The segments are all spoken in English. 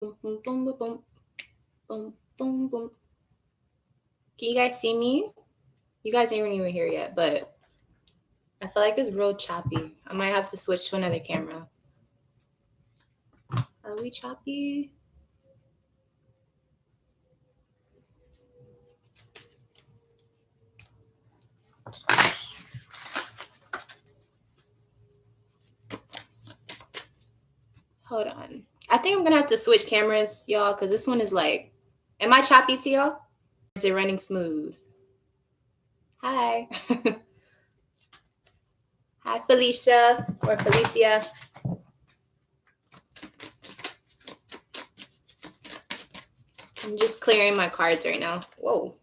Boom, boom, boom, boom, boom, boom, boom, boom. Can you guys see me? You guys ain't even here yet, but I feel like it's real choppy. I might have to switch to another camera. Are we choppy? Hold on. I think I'm gonna have to switch cameras, y'all, because this one is like, am I choppy to y'all? Is it running smooth? Hi. Hi, Felicia or Felicia. I'm just clearing my cards right now. Whoa.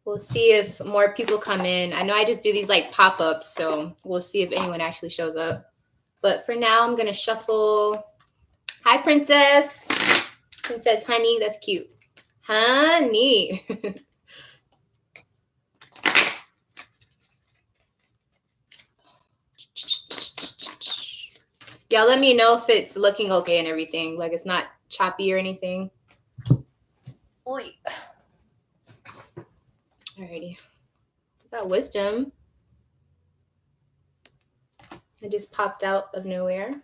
We'll see if more people come in. I know I just do these like pop-ups, so we'll see if anyone actually shows up. But for now, I'm gonna shuffle. Hi, Princess. Princess Honey, that's cute. Honey. Y'all let me know if it's looking okay and everything. Like it's not choppy or anything. Oy. Alrighty. Got wisdom. It just popped out of nowhere.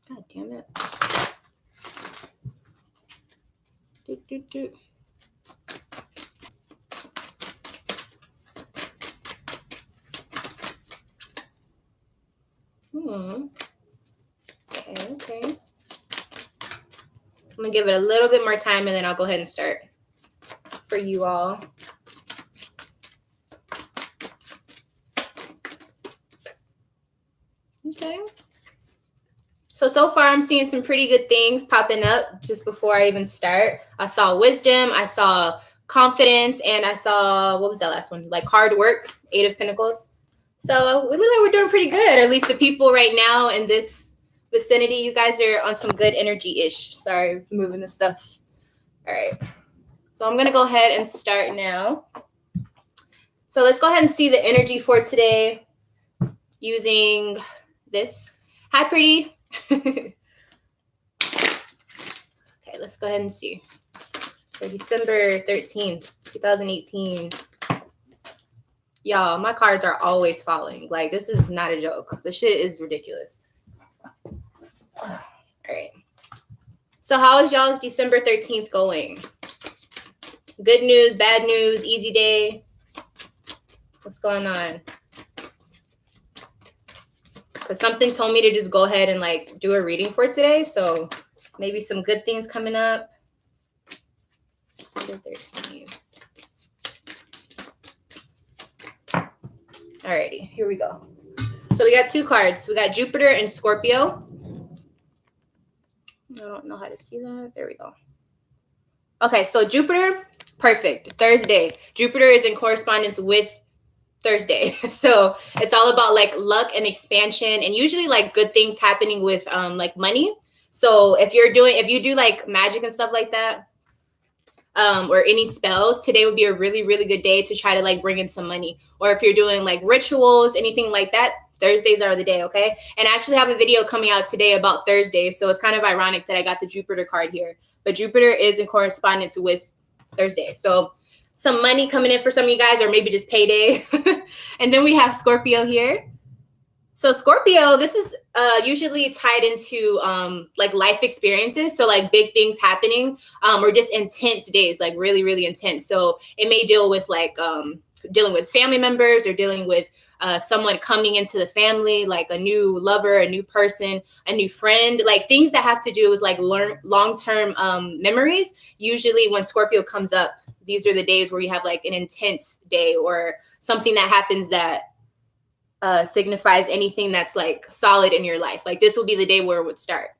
God damn it. Do. Okay. I'm gonna give it a little bit more time and then I'll go ahead and start for you all. Okay. So far I'm seeing some pretty good things popping up just before I even start. I saw wisdom, I saw confidence, and I saw, what was that last one? Like hard work, 8 of Pentacles. So we look like we're doing pretty good. Or at least the people right now in this vicinity, you guys are on some good energy-ish. Sorry, I'm moving this stuff. All right. So I'm going to go ahead and start now. So let's go ahead and see the energy for today using this. Hi, pretty. Okay, let's go ahead and see. So December 13th, 2018. Y'all, my cards are always falling. Like, this is not a joke. The shit is ridiculous. All right. So how is y'all's December 13th going? Good news, bad news, easy day? What's going on? Because something told me to just go ahead and, like, do a reading for today. So maybe some good things coming up. December 13th. Alrighty, here we go. So we got 2 cards. We got Jupiter and Scorpio. I don't know how to see that. There we go. Okay, so Jupiter, perfect. Thursday. Jupiter is in correspondence with Thursday. So it's all about like luck and expansion and usually like good things happening with like money. So if you do like magic and stuff like that, or any spells, today would be a really, really good day to try to like bring in some money. Or if you're doing like rituals, anything like that, Thursdays are the day, okay? And I actually have a video coming out today about Thursdays, so it's kind of ironic that I got the Jupiter card here. But Jupiter is in correspondence with Thursday. So some money coming in for some of you guys, or maybe just payday. And then we have Scorpio here. So Scorpio, this is usually tied into like life experiences. So like big things happening or just intense days, like really, really intense. So it may deal with like dealing with family members or dealing with someone coming into the family, like a new lover, a new person, a new friend, like things that have to do with like long-term memories. Usually when Scorpio comes up, these are the days where you have like an intense day or something that happens that signifies anything that's like solid in your life. Like this will be the day where it would start.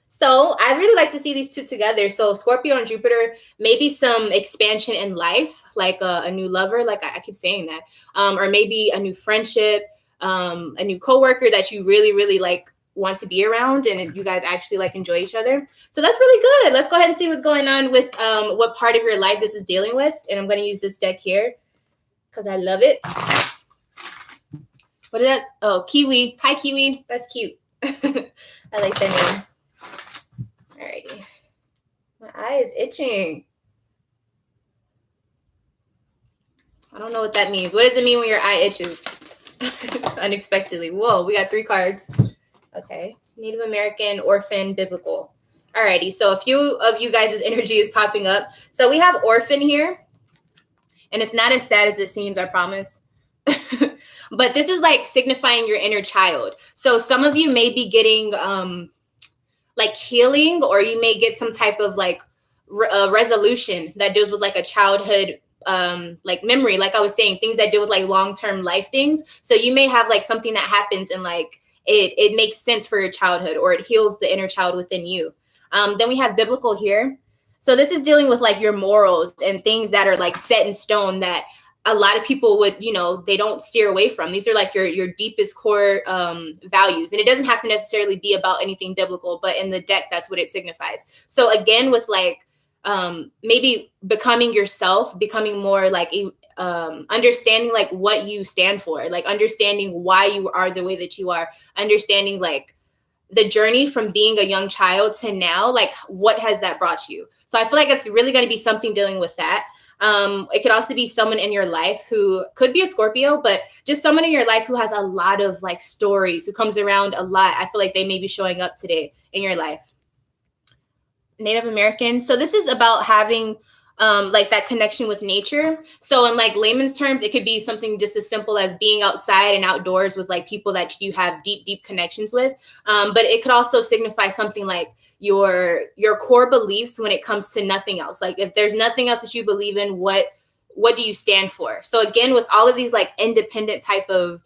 So I really like to see these 2 together. So Scorpio and Jupiter, maybe some expansion in life, like a new lover, like I keep saying that, or maybe a new friendship, a new coworker that you really, really like want to be around, and you guys actually like enjoy each other. So that's really good. Let's go ahead and see what's going on with what part of your life this is dealing with. And I'm going to use this deck here because I love it. What is that? Oh, Kiwi. Hi, Kiwi. That's cute. I like that name. Alrighty. My eye is itching. I don't know what that means. What does it mean when your eye itches? Unexpectedly. Whoa, we got 3 cards. Okay. Native American, orphan, biblical. Alrighty. So a few of you guys' energy is popping up. So we have orphan here. And it's not as sad as it seems, I promise. But this is like signifying your inner child. So some of you may be getting like healing, or you may get some type of like resolution that deals with like a childhood like memory, like I was saying, things that deal with like long-term life things. So you may have like something that happens and like it makes sense for your childhood, or it heals the inner child within you. Then we have biblical here. So this is dealing with like your morals and things that are like set in stone that a lot of people would, you know, they don't steer away from. These are like your deepest core values. And it doesn't have to necessarily be about anything biblical, but in the deck, that's what it signifies. So again, with like maybe becoming yourself, becoming more like understanding like what you stand for, like understanding why you are the way that you are, understanding like the journey from being a young child to now, like what has that brought you? So I feel like it's really going to be something dealing with that. It could also be someone in your life who could be a Scorpio, but just someone in your life who has a lot of like stories, who comes around a lot. I feel like they may be showing up today in your life. Native American. So this is about having like that connection with nature. So in like layman's terms, it could be something just as simple as being outside and outdoors with like people that you have deep connections with. But it could also signify something like your core beliefs when it comes to nothing else. Like if there's nothing else that you believe in, what do you stand for? So again, with all of these like independent type of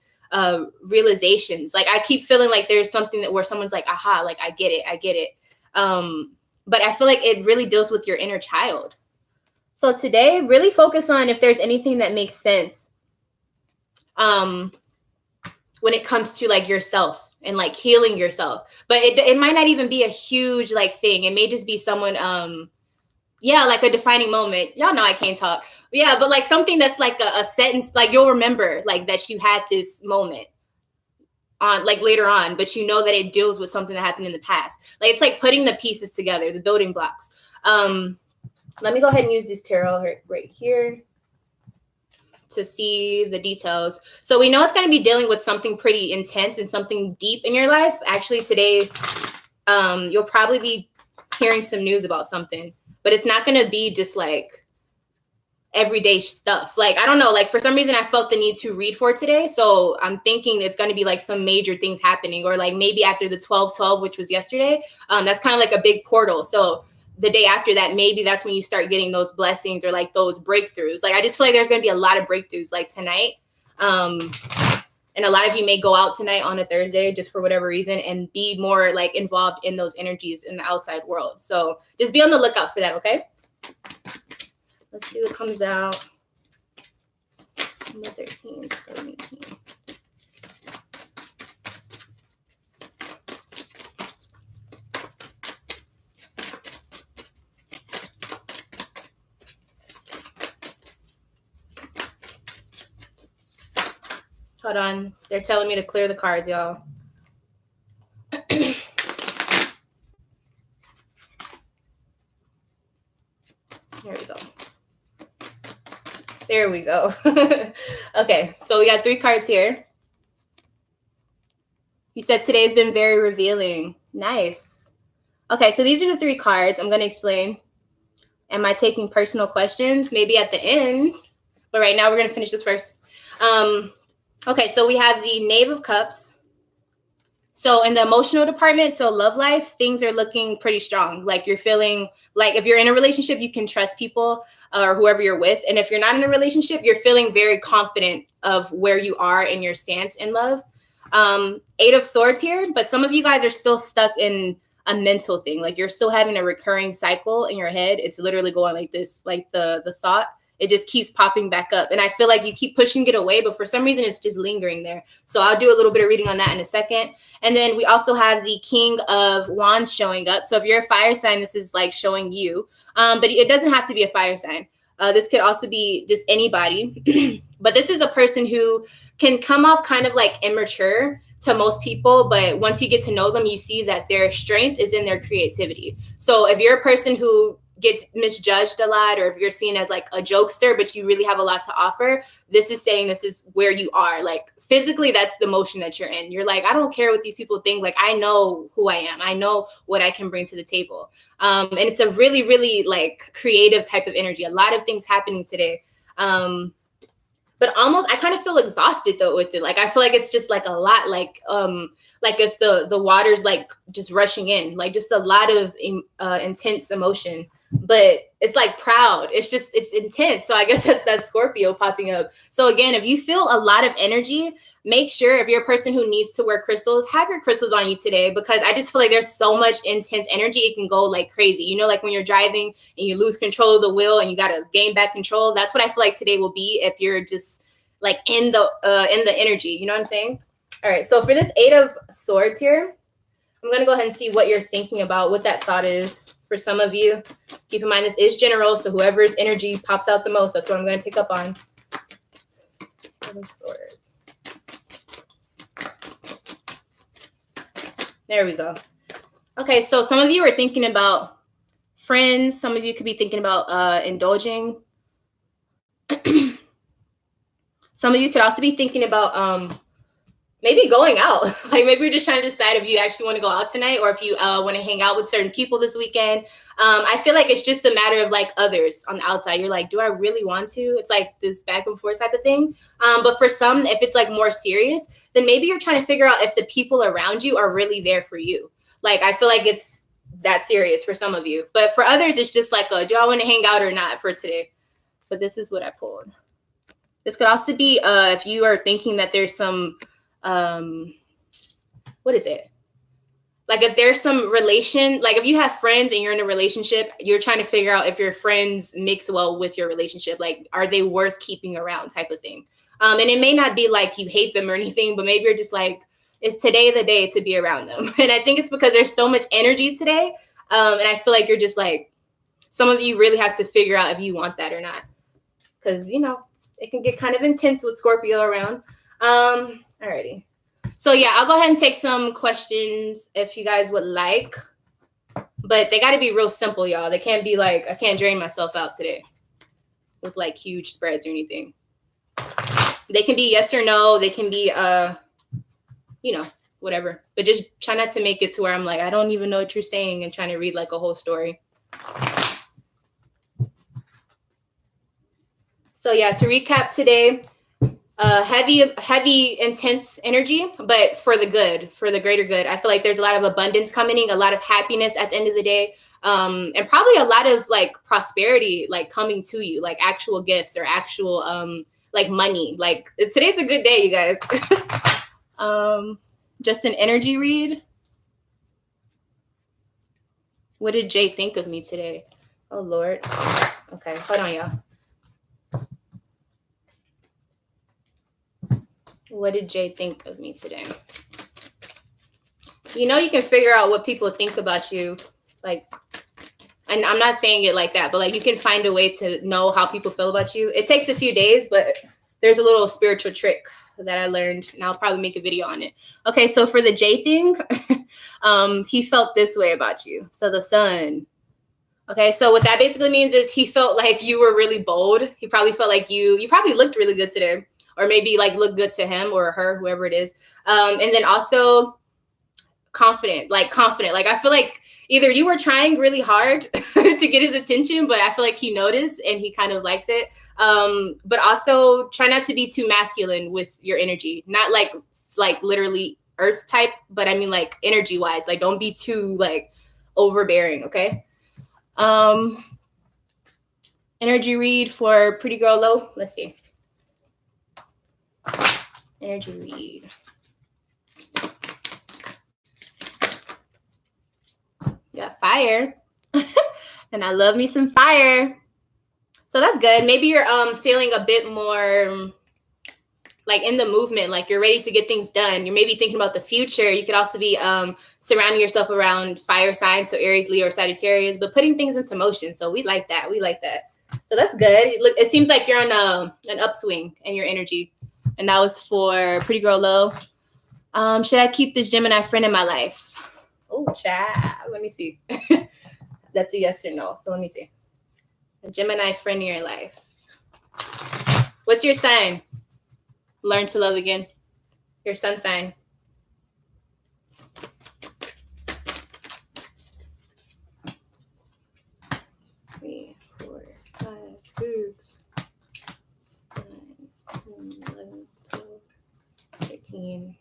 realizations, like I keep feeling like there's something that where someone's like, aha, like I get it. But I feel like it really deals with your inner child. So today, really focus on if there's anything that makes sense when it comes to like yourself and like healing yourself. But it might not even be a huge like thing. It may just be someone, yeah, like a defining moment. Y'all know I can't talk. Yeah, but like something that's like a sentence, like you'll remember like that you had this moment on like later on, but you know that it deals with something that happened in the past. Like it's like putting the pieces together, the building blocks. Let me go ahead and use this tarot right here to see the details. So we know it's going to be dealing with something pretty intense and something deep in your life. Actually, today, you'll probably be hearing some news about something, but it's not going to be just like everyday stuff. Like, I don't know, like for some reason I felt the need to read for today. So I'm thinking it's going to be like some major things happening, or like maybe after the 12/12, which was yesterday, that's kind of like a big portal. So the day after that, maybe that's when you start getting those blessings or like those breakthroughs. Like, I just feel like there's going to be a lot of breakthroughs like tonight. And a lot of you may go out tonight on a Thursday just for whatever reason and be more like involved in those energies in the outside world. So just be on the lookout for that. Okay. Let's see what comes out. Number 13, 17. Hold on. They're telling me to clear the cards, y'all. There we go. There we go. Okay, so we got 3 cards here. You said today's been very revealing. Nice. Okay, so these are the 3 cards. I'm going to explain. Am I taking personal questions? Maybe at the end. But right now we're going to finish this first. Okay, so we have the Knave of Cups. So in the emotional department, so love life, things are looking pretty strong. Like you're feeling like if you're in a relationship, you can trust people or whoever you're with. And if you're not in a relationship, you're feeling very confident of where you are in your stance in love. 8 of Swords here, but some of you guys are still stuck in a mental thing. Like you're still having a recurring cycle in your head. It's literally going like this, like the thought it just keeps popping back up. And I feel like you keep pushing it away, but for some reason it's just lingering there. So I'll do a little bit of reading on that in a second. And then we also have the King of Wands showing up. So if you're a fire sign, this is like showing you. But it doesn't have to be a fire sign. This could also be just anybody. But this is a person who can come off kind of like immature to most people, but once you get to know them, you see that their strength is in their creativity. So if you're a person who gets misjudged a lot, or if you're seen as like a jokester, but you really have a lot to offer, this is saying this is where you are. Like physically, that's the motion that you're in. You're like, I don't care what these people think. Like, I know who I am. I know what I can bring to the table. And it's a really, really like creative type of energy. A lot of things happening today. But almost, I kind of feel exhausted though with it. Like, I feel like it's just like a lot, like if the water's like just rushing in, like just a lot of intense emotion. But it's like proud. It's intense. So I guess that's Scorpio popping up. So again, if you feel a lot of energy, make sure if you're a person who needs to wear crystals, have your crystals on you today, because I just feel like there's so much intense energy. It can go like crazy. You know, like when you're driving and you lose control of the wheel and you got to gain back control. That's what I feel like today will be if you're just like in the energy. You know what I'm saying? All right. So for this 8 of Swords here, I'm going to go ahead and see what you're thinking about, what that thought is. For some of you, keep in mind this is general, so whoever's energy pops out the most, that's what I'm going to pick up on. There we go. Okay, so some of you are thinking about friends. Some of you could be thinking about indulging. Some of you could also be thinking about maybe going out. Like maybe you're just trying to decide if you actually want to go out tonight, or if you want to hang out with certain people this weekend. I feel like it's just a matter of like others on the outside. You're like, do I really want to? It's like this back and forth type of thing. But for some, if it's like more serious, then maybe you're trying to figure out if the people around you are really there for you. Like, I feel like it's that serious for some of you. But for others, it's just like, do I want to hang out or not for today? But this is what I pulled. This could also be if you are thinking that there's some what is it? Like if there's some relation, like if you have friends and you're in a relationship, you're trying to figure out if your friends mix well with your relationship. Like, are they worth keeping around type of thing? And it may not be like you hate them or anything, but maybe you're just like, is today the day to be around them? And I think it's because there's so much energy today. And I feel like you're just like, some of you really have to figure out if you want that or not. Because, you know, it can get kind of intense with Scorpio around. Alrighty. So yeah, I'll go ahead and take some questions if you guys would like. But they got to be real simple, y'all. They can't be like, I can't drain myself out today with like huge spreads or anything. They can be yes or no. They can be, you know, whatever. But just try not to make it to where I'm like, I don't even know what you're saying, and trying to read like a whole story. So yeah, to recap today, heavy, intense energy, but for the good, for the greater good. I feel like there's a lot of abundance coming, a lot of happiness at the end of the day, and probably a lot of like prosperity, like coming to you, like actual gifts or actual like money. Like today's a good day, you guys. Just an energy read. What did Jay think of me today? Oh Lord. Okay, hold on, y'all. What did Jay think of me today? You know, you can figure out what people think about you. Like, and I'm not saying it like that, but like you can find a way to know how people feel about you. It takes a few days, but there's a little spiritual trick that I learned, and I'll probably make a video on it. Okay, so for the Jay thing, he felt this way about you. So the sun. Okay, so what that basically means is he felt like you were really bold. He probably felt like you probably looked really good today. Or maybe like look good to him or her, whoever it is. And then also confident. Like I feel like either you were trying really hard to get his attention, but I feel like he noticed and he kind of likes it. But also try not to be too masculine with your energy. Not like literally earth type, but I mean like energy wise. Like don't be too like overbearing, okay? Energy read for Pretty Girl Low. Let's see. Energy read. Got fire. And I love me some fire. So that's good. Maybe you're feeling a bit more like in the movement, like you're ready to get things done. You're maybe thinking about the future. You could also be surrounding yourself around fire signs, so Aries, Leo, or Sagittarius, but putting things into motion. So we like that. We like that. So that's good. It seems like you're on an upswing in your energy. And that was for Pretty Girl Low. Should I keep this Gemini friend in my life? Oh, child. Let me see. That's a yes or no. So let me see. A Gemini friend in your life. What's your sign? Learn to love again. Your sun sign. Three, 4, 5, 6, 9, 10, 11, 12, 13,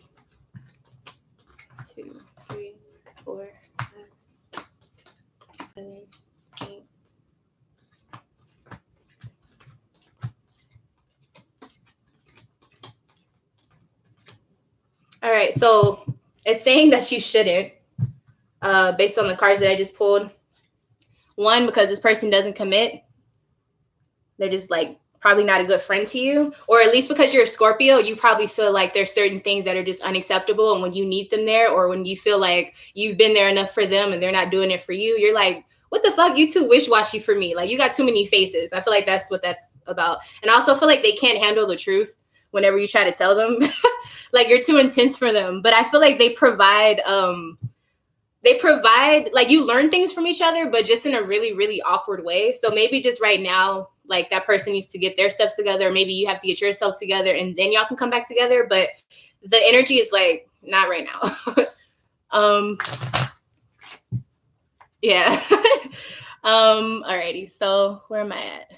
2, 3, 4, 5, 7, 8. All right, so it's saying that you shouldn't, based on the cards that I just pulled. One, because this person doesn't commit. They're just like probably not a good friend to you, or at least because you're a Scorpio, you probably feel like there's certain things that are just unacceptable. And when you need them there, or when you feel like you've been there enough for them and they're not doing it for you, you're like, what the fuck? You too wish-washy for me. Like, you got too many faces. I feel like that's what that's about. And I also feel like they can't handle the truth whenever you try to tell them. Like, you're too intense for them. But I feel like they provide like, you learn things from each other, but just in a really, really awkward way. So maybe just right now, like, that person needs to get their stuff together. Maybe you have to get yourselves together and then y'all can come back together. But the energy is like, not right now. Yeah. Alrighty. So where am I at?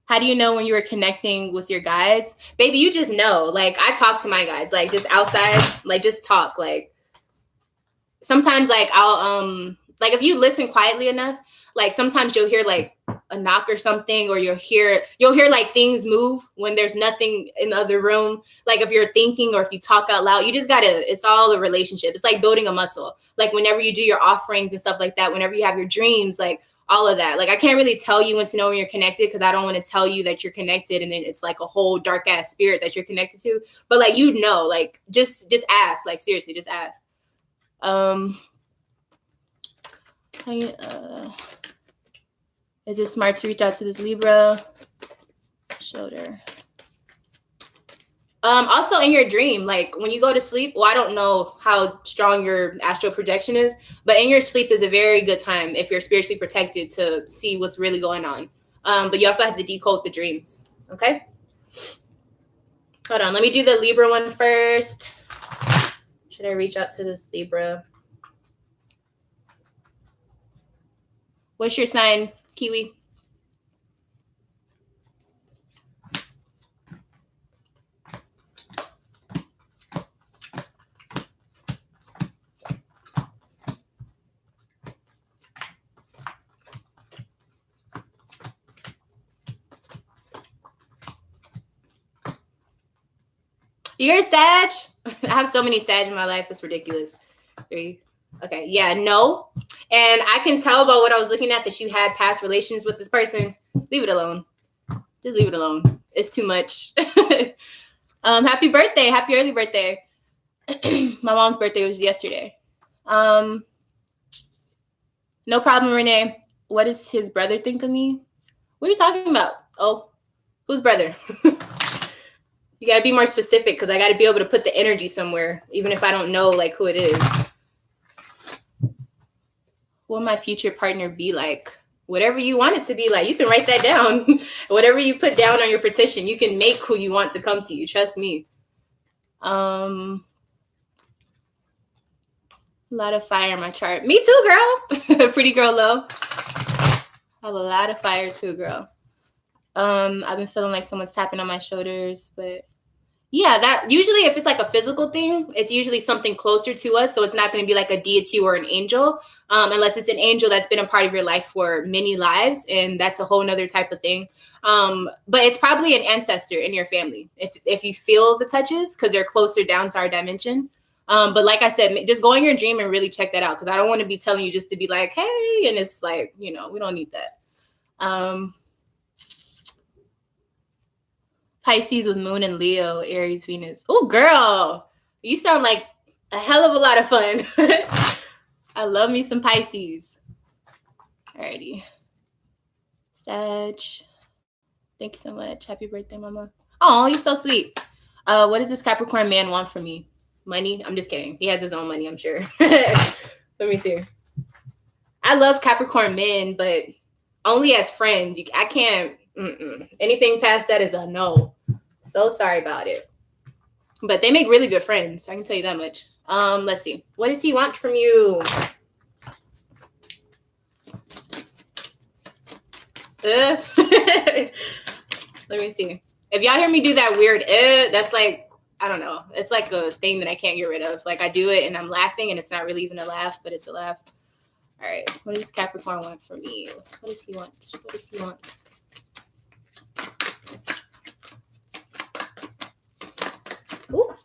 How do you know when you were connecting with your guides? Baby, you just know. Like, I talk to my guides, like, just outside, like, just talk. Like, sometimes, like, I'll like, if you listen quietly enough, like, sometimes you'll hear like a knock or something, or you'll hear like things move when there's nothing in the other room. Like, if you're thinking or if you talk out loud, you just gotta, it's all a relationship. It's like building a muscle. Like, whenever you do your offerings and stuff like that, whenever you have your dreams, like, all of that. Like, I can't really tell you when to know when you're connected, because I don't want to tell you that you're connected and then it's like a whole dark ass spirit that you're connected to. But like, you know, like, just ask. Like, seriously, just ask. Is it smart to reach out to this Libra? Shoulder. Also in your dream, like, when you go to sleep, well, I don't know how strong your astral projection is, but in your sleep is a very good time if you're spiritually protected to see what's really going on. But you also have to decode the dreams. Okay. Hold on. Let me do the Libra one first. Should I reach out to this Libra? What's your sign, Kiwi? You're a Sag? I have so many Sag in my life. It's ridiculous. 3. Okay. Yeah, no. And I can tell by what I was looking at that you had past relations with this person. Leave it alone. Just leave it alone. It's too much. Happy birthday. Happy early birthday. My mom's birthday was yesterday. No problem, Renee. What does his brother think of me? What are you talking about? Oh, whose brother? You got to be more specific, because I got to be able to put the energy somewhere, even if I don't know, like, who it is. What will my future partner be like? Whatever you want it to be like. You can write that down. Whatever you put down on your petition, you can make who you want to come to you. Trust me. A lot of fire in my chart. Me too, girl. Pretty Girl Low. I have a lot of fire too, girl. I've been feeling like someone's tapping on my shoulders, but yeah, that usually, if it's like a physical thing, it's usually something closer to us. So it's not going to be like a deity or an angel, unless it's an angel that's been a part of your life for many lives. And that's a whole nother type of thing. But it's probably an ancestor in your family. If you feel the touches, because they're closer down to our dimension. But like I said, just go in your dream and really check that out. Because I don't want to be telling you just to be like, hey, and it's like, you know, we don't need that. Pisces with Moon and Leo, Aries, Venus. Oh, girl, you sound like a hell of a lot of fun. I love me some Pisces. Alrighty. Sag. Thank you so much. Happy birthday, mama. Oh, you're so sweet. What does this Capricorn man want from me? Money? I'm just kidding. He has his own money, I'm sure. Let me see. I love Capricorn men, but only as friends. I can't. Anything past that is a no. So sorry about it. But they make really good friends. I can tell you that much. Let's see. What does he want from you? Let me see. If y'all hear me do that weird, that's like, I don't know. It's like a thing that I can't get rid of. Like I do it and I'm laughing and it's not really even a laugh, but it's a laugh. All right. What does Capricorn want from me? What does he want? What does he want? Ooh.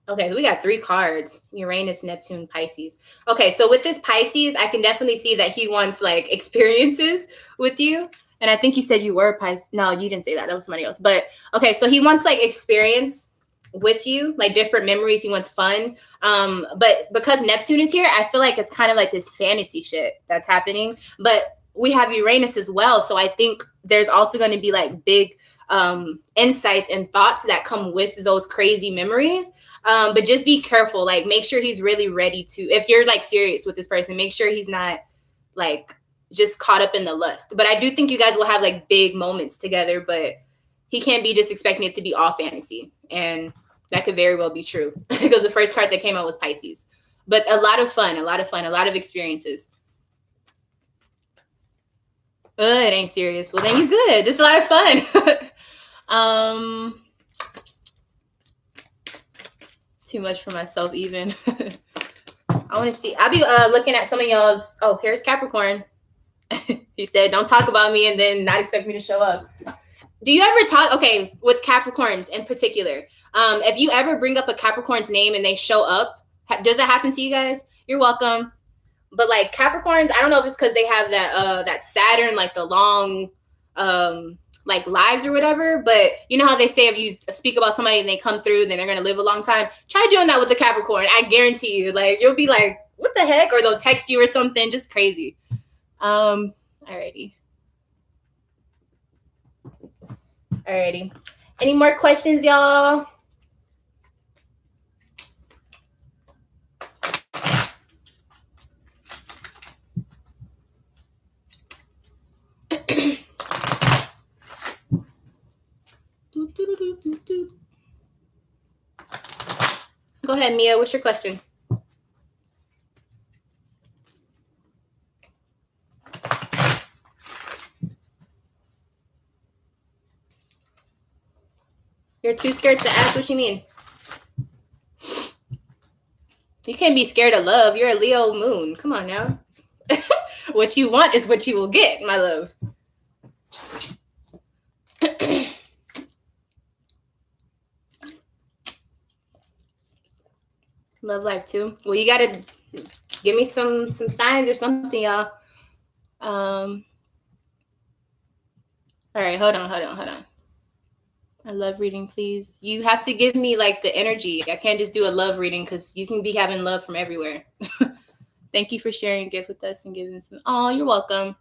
Okay, so we got 3 cards. Uranus, Neptune, Pisces. Okay, so with this Pisces, I can definitely see that he wants like experiences with you. And I think you said you were Pisces. No, you didn't say that. That was somebody else. But okay, so he wants like experience with you, like different memories. He wants fun. But because Neptune is here, I feel like it's kind of like this fantasy shit that's happening. But we have Uranus as well. So I think there's also going to be like big insights and thoughts that come with those crazy memories. But just be careful. Like make sure he's really ready to, if you're like serious with this person, make sure he's not like just caught up in the lust. But I do think you guys will have like big moments together, but he can't be just expecting it to be all fantasy. And that could very well be true because the first card that came out was Pisces. But a lot of fun, a lot of experiences. It ain't serious. Well, then you're good. Just a lot of fun. Too much for myself even. I want to see. I'll be looking at some of y'all's. Oh, here's Capricorn. He said, don't talk about me and then not expect me to show up. Do you ever talk, okay, with Capricorns in particular, if you ever bring up a Capricorn's name and they show up, does that happen to you guys? You're welcome. But like Capricorns, I don't know if it's because they have that Saturn, like the long like lives or whatever, but you know how they say if you speak about somebody and they come through, then they're gonna live a long time. Try doing that with the Capricorn. I guarantee you, like you'll be like, what the heck? Or they'll text you or something, just crazy. Alrighty. Any more questions, y'all? Go ahead, Mia. What's your question? You're too scared to ask? What you mean? You can't be scared of love. You're a Leo moon. Come on now. What you want is what you will get, my love. Love life too. Well, you gotta give me some signs or something, y'all. All right, hold on. I love reading, please. You have to give me like the energy. I can't just do a love reading because you can be having love from everywhere. Thank you for sharing a gift with us and giving some. Oh, you're welcome.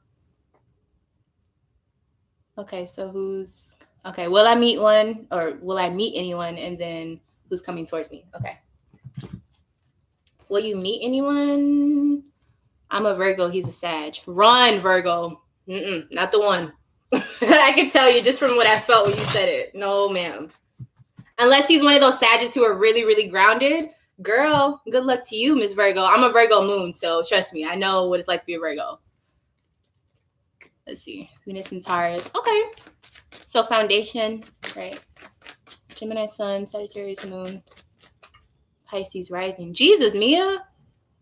Okay, so who's okay? Will I meet one or will I meet anyone? And then who's coming towards me? Okay. Will you meet anyone? I'm a Virgo. He's a Sag. Run, Virgo. Not the one. I can tell you just from what I felt when you said it. No, ma'am. Unless he's one of those Sages who are really, really grounded. Girl, good luck to you, Miss Virgo. I'm a Virgo moon, so trust me. I know what it's like to be a Virgo. Let's see. Venus and Taurus. Okay. So foundation, right? Gemini sun, Sagittarius moon, Pisces rising. Jesus, Mia.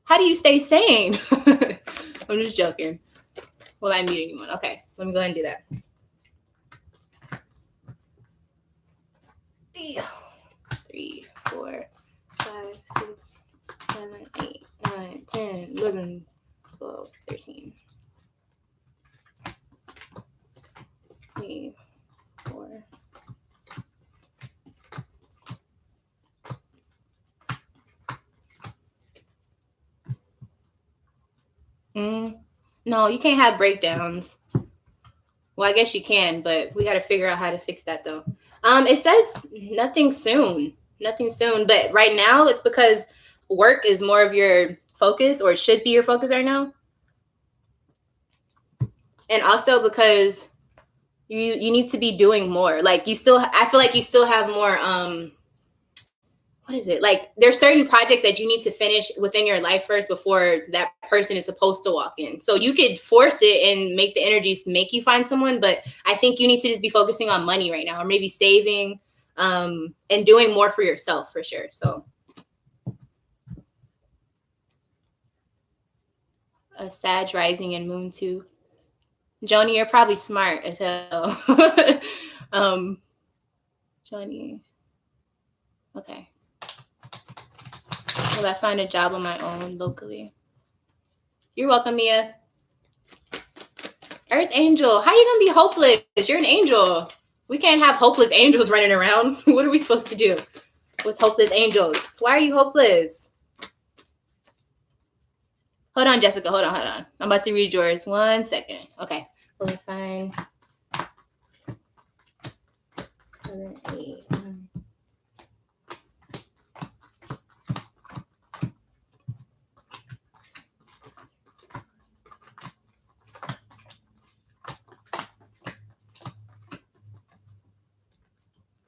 How do you stay sane? I'm just joking. Will I meet anyone? Okay. Let me go ahead and do that. 3, 4, 5, 6, 7, 8, 9, 10, 11, 12, 13. 3, No, you can't have breakdowns. Well, I guess you can, but we got to figure out how to fix that though. It says nothing soon. Nothing soon. But right now it's because work is more of your focus, or it should be your focus right now. And also because you need to be doing more. Like I feel like you still have more what is it? Like there's certain projects that you need to finish within your life first before that person is supposed to walk in. So you could force it and make the energies make you find someone, but I think you need to just be focusing on money right now, or maybe saving and doing more for yourself for sure. So a Sag rising and moon too. Joni, you're probably smart as hell. Joni. Okay. Will I find a job on my own locally? You're welcome, Mia. Earth Angel, how you gonna be hopeless? You're an angel. We can't have hopeless angels running around. What are we supposed to do with hopeless angels? Why are you hopeless? Hold on, Jessica. Hold on. I'm about to read yours. 1 second. Okay. Let me find 7, 8, 9.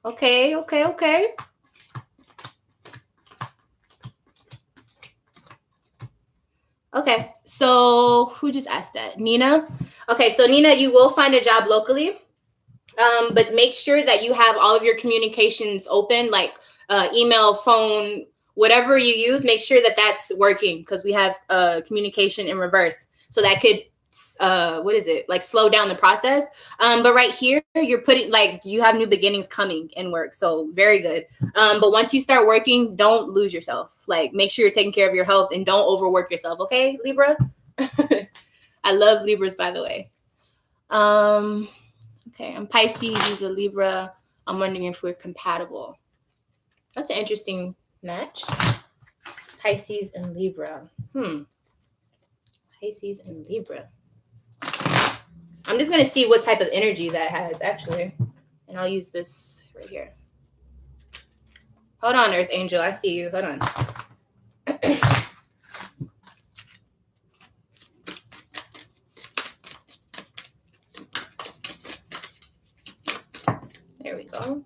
Okay. Okay, so who just asked that? Nina? Okay, so Nina, you will find a job locally, but make sure that you have all of your communications open, like email, phone, whatever you use, make sure that that's working, because we have communication in reverse. So that could like slow down the process. But right here, you're putting, like, you have new beginnings coming in work, so very good. But once you start working, don't lose yourself. Like, make sure you're taking care of your health and don't overwork yourself, okay, Libra? I love Libras, by the way. Okay, I'm Pisces, he's a Libra. I'm wondering if we're compatible. That's an interesting match. Pisces and Libra. Pisces and Libra. I'm just going to see what type of energy that has, actually. And I'll use this right here. Hold on, Earth Angel. I see you. Hold on. There we go.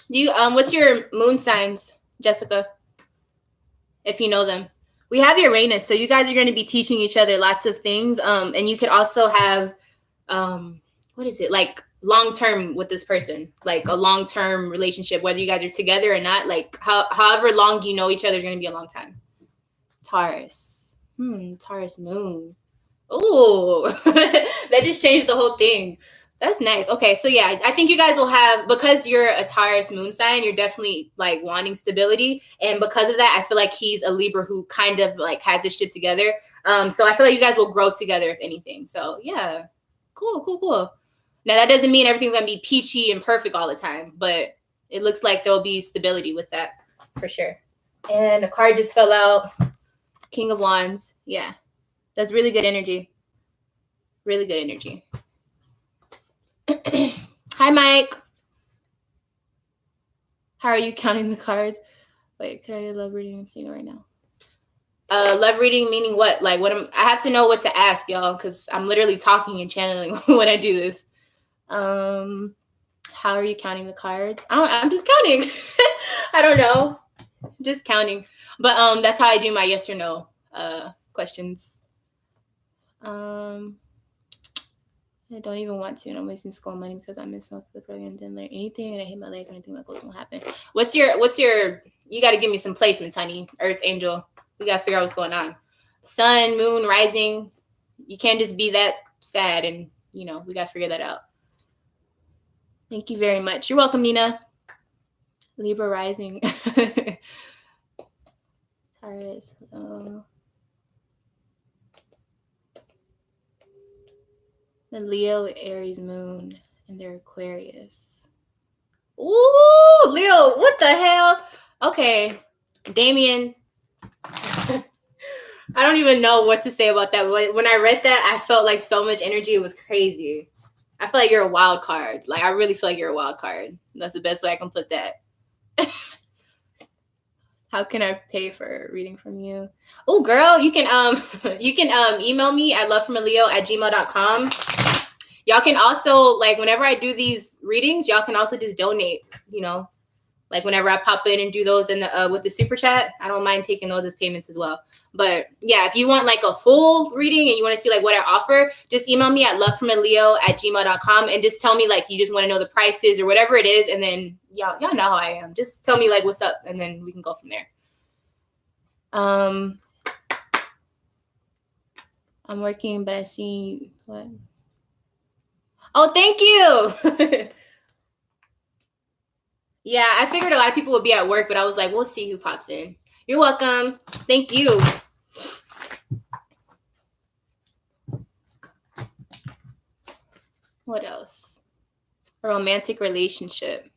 Do you what's your moon signs, Jessica? If you know them. We have Uranus, so you guys are going to be teaching each other lots of things. And you could also have what is it, like long-term with this person, like a long-term relationship, whether you guys are together or not. Like however long you know each other is going to be a long time. Taurus. Taurus moon. Oh, that just changed the whole thing. That's nice. Okay, so yeah, I think you guys will have, because you're a Taurus moon sign, you're definitely like wanting stability, and because of that, I feel like he's a Libra who kind of like has his shit together. So I feel like you guys will grow together if anything. So yeah, cool. Now that doesn't mean everything's gonna be peachy and perfect all the time, but it looks like there'll be stability with that for sure. And the card just fell out. King of Wands. Yeah, that's really good energy. Really good energy. Hi, Mike. How are you counting the cards? Wait, could I get a love reading? I'm seeing it right now. Love reading meaning what? Like, I have to know what to ask, y'all, because I'm literally talking and channeling when I do this. How are you counting the cards? I'm just counting. I don't know. I'm just counting. But that's how I do my yes or no questions. I don't even want to, and I'm wasting school money because I missed most of the program, didn't learn anything, and I hate my life, and I think my goals won't happen. What's your you got to give me some placements, honey. Earth Angel, we got to figure out what's going on. Sun, moon, rising. You can't just be that sad, and we got to figure that out. Thank you very much. You're welcome, Nina. Libra rising. Taurus. The Leo, Aries moon, and they're Aquarius. Ooh, Leo, what the hell? Okay, Damien. I don't even know what to say about that. When I read that, I felt like so much energy. It was crazy. I feel like you're a wild card. Like, I really feel like you're a wild card. That's the best way I can put that. How can I pay for a reading from you? Oh, girl, you can email me at lovefromaleo@gmail.com. Y'all can also, like, whenever I do these readings, y'all can also just donate, like whenever I pop in and do those in the with the super chat. I don't mind taking those as payments as well. But yeah, if you want like a full reading and you want to see like what I offer, just email me at lovefromaleo@gmail.com and just tell me like you just want to know the prices or whatever it is, and then y'all know how I am. Just tell me like what's up, and then we can go from there. I'm working, but I see what. Oh, thank you. Yeah, I figured a lot of people would be at work, but I was like, we'll see who pops in. You're welcome. Thank you. What else? A romantic relationship.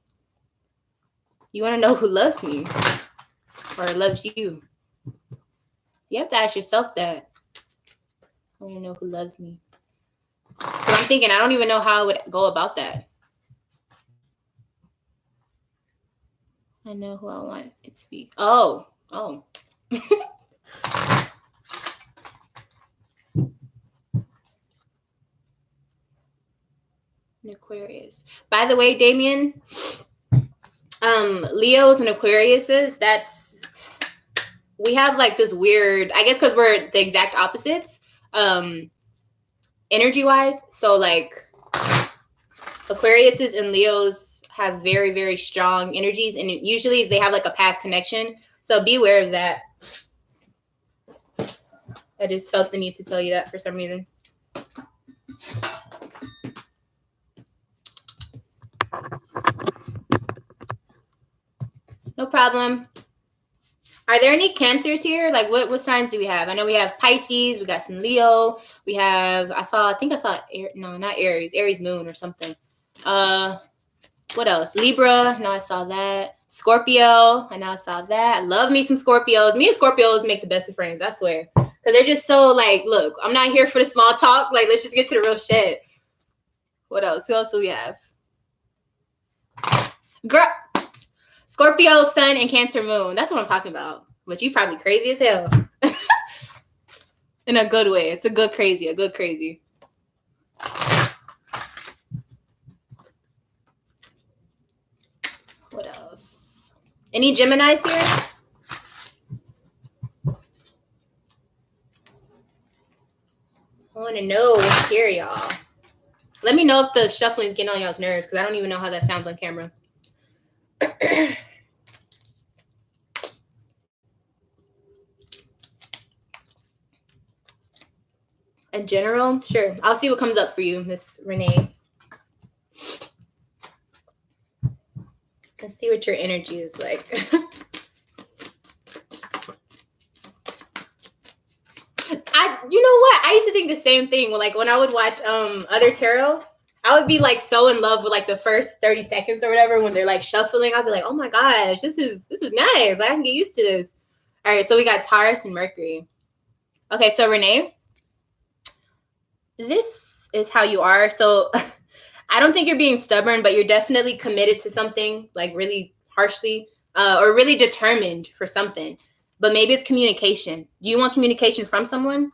You want to know who loves me or loves you? You have to ask yourself that. I want to know who loves me. Because I'm thinking, I don't even know how I would go about that. I know who I want it to be. Oh. An Aquarius. By the way, Damien, Leos and Aquariuses, we have like this weird, I guess because we're the exact opposites, energy wise. So like Aquariuses and Leos have very, very strong energies, and usually they have like a past connection. So be aware of that. I just felt the need to tell you that for some reason. No problem. Are there any Cancers here? Like what signs do we have? I know we have Pisces, we got some Leo, we have I think I saw not Aries, Aries moon or something. What else? Libra, no, I saw that. Scorpio, I know I saw that. I love me some Scorpios. Me and Scorpios make the best of friends, I swear. Because they're just so like, look, I'm not here for the small talk. Like, let's just get to the real shit. What else? Who else do we have? Girl, Scorpio, Sun, and Cancer moon. That's what I'm talking about. But you probably crazy as hell. In a good way. It's a good crazy. What else? Any Geminis here? I want to know what's here, y'all. Let me know if the shuffling is getting on y'all's nerves, because I don't even know how that sounds on camera. In general, sure. I'll see what comes up for you, Miss Renee. Let's see what your energy is like. You know what? I used to think the same thing. Like when I would watch other tarot, I would be like so in love with like the first 30 seconds or whatever when they're like shuffling. I'd be like, oh my gosh, this is nice. I can get used to this. All right, so we got Taurus and Mercury. Okay, so Renee, this is how you are. So I don't think you're being stubborn, but you're definitely committed to something, like really harshly, or really determined for something. But maybe it's communication. Do you want communication from someone?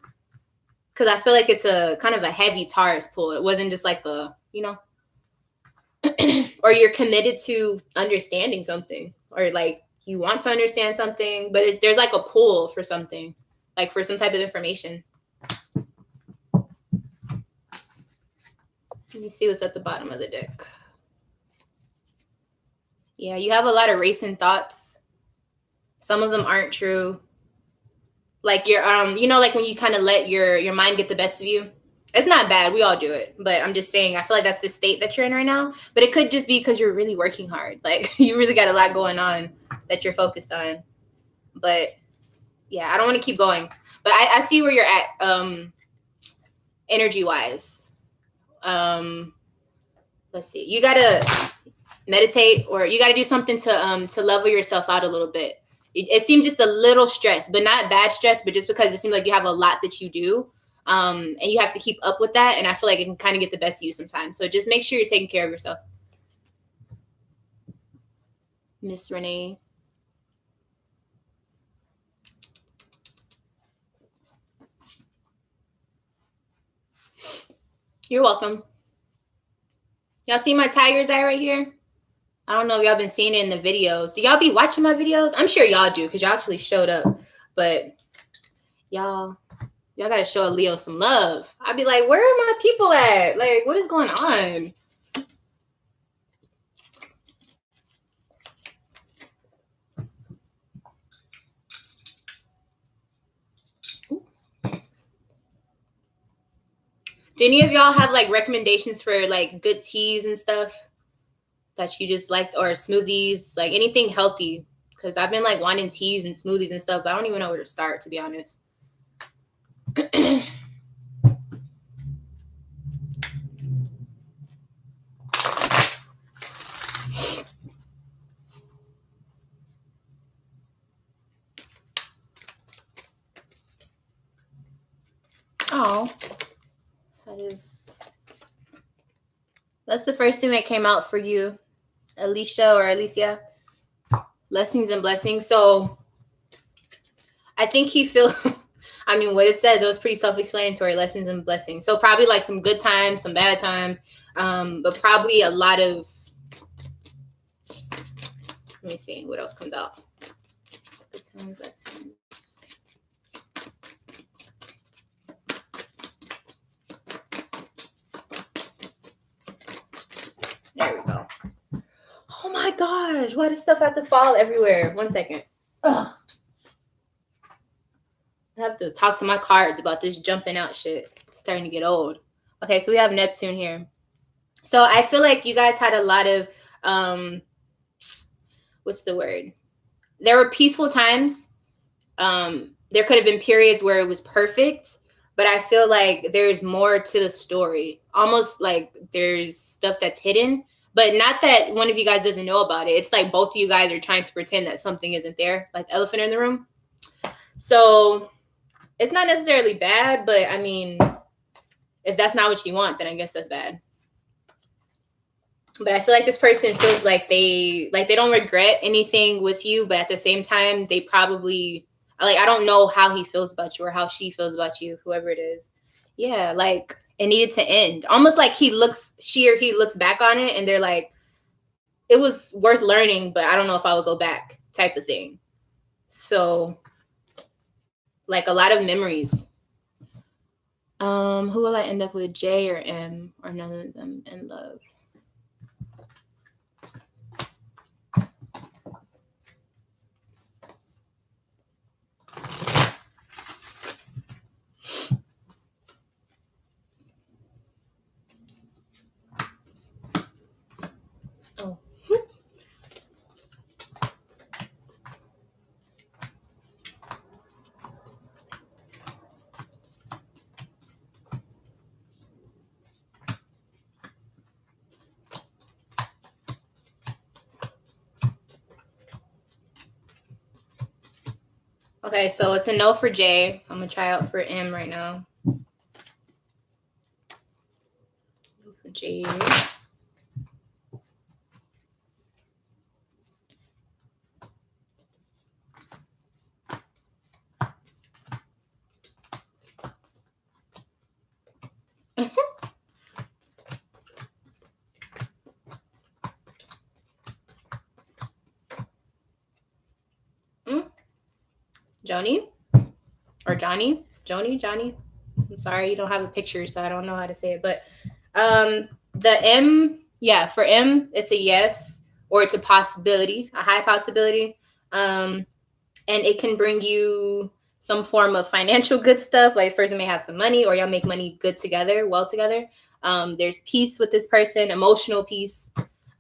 Because I feel like it's a kind of a heavy Taurus pull. It wasn't just like a, or you're committed to understanding something, or like you want to understand something, but there's like a pull for something, like for some type of information. Let me see what's at the bottom of the deck. Yeah, you have a lot of racing thoughts. Some of them aren't true. Like you're, like when you kind of let your mind get the best of you. It's not bad. We all do it. But I'm just saying, I feel like that's the state that you're in right now. But it could just be because you're really working hard. Like you really got a lot going on that you're focused on. But yeah, I don't want to keep going. But I see where you're at energy-wise. Let's see. You got to meditate, or you got to do something to level yourself out a little bit. It seems just a little stressed, but not bad stress, but just because it seems like you have a lot that you do. And you have to keep up with that. And I feel like it can kind of get the best of you sometimes. So just make sure you're taking care of yourself. Miss Renee. You're welcome. Y'all see my tiger's eye right here? I don't know if y'all been seeing it in the videos. Do y'all be watching my videos? I'm sure y'all do because y'all actually showed up. But y'all gotta show Leo some love. I'd be like, where are my people at? Like, what is going on? Do any of y'all have like recommendations for like good teas and stuff that you just liked, or smoothies, like anything healthy? Because I've been like wanting teas and smoothies and stuff, but I don't even know where to start, to be honest. Oh, that's the first thing that came out for you, Alicia or Alicia. Lessons and blessings. So I think he feels, I mean, what it says, it was pretty self-explanatory, lessons and blessings. So probably like some good times, some bad times, but probably a lot of, let me see, what else comes out? Good times, bad times. There we go. Oh my gosh, why does stuff have to fall everywhere? 1 second. Ugh. I have to talk to my cards about this jumping out shit. It's starting to get old. Okay, so we have Neptune here. So I feel like you guys had a lot of, what's the word? There were peaceful times. There could have been periods where it was perfect, but I feel like there's more to the story. Almost like there's stuff that's hidden, but not that one of you guys doesn't know about it. It's like both of you guys are trying to pretend that something isn't there, like elephant in the room. So it's not necessarily bad, but I mean, if that's not what you want, then I guess that's bad. But I feel like this person feels like they don't regret anything with you, but at the same time, they probably, like, I don't know how he feels about you or how she feels about you, whoever it is. Yeah, like it needed to end. Almost like she or he looks back on it and they're like, it was worth learning, but I don't know if I would go back, type of thing. So like a lot of memories. Who will I end up with, J or M, or none of them in love? Oh. Okay, so it's a no for J. I'm gonna try out for M right now. No for J. Joni or Johnny. I'm sorry, you don't have a picture, so I don't know how to say it. But the M, yeah, for M, it's a yes, or it's a possibility, a high possibility. And it can bring you some form of financial good stuff. Like this person may have some money, or y'all make money well together. There's peace with this person, emotional peace.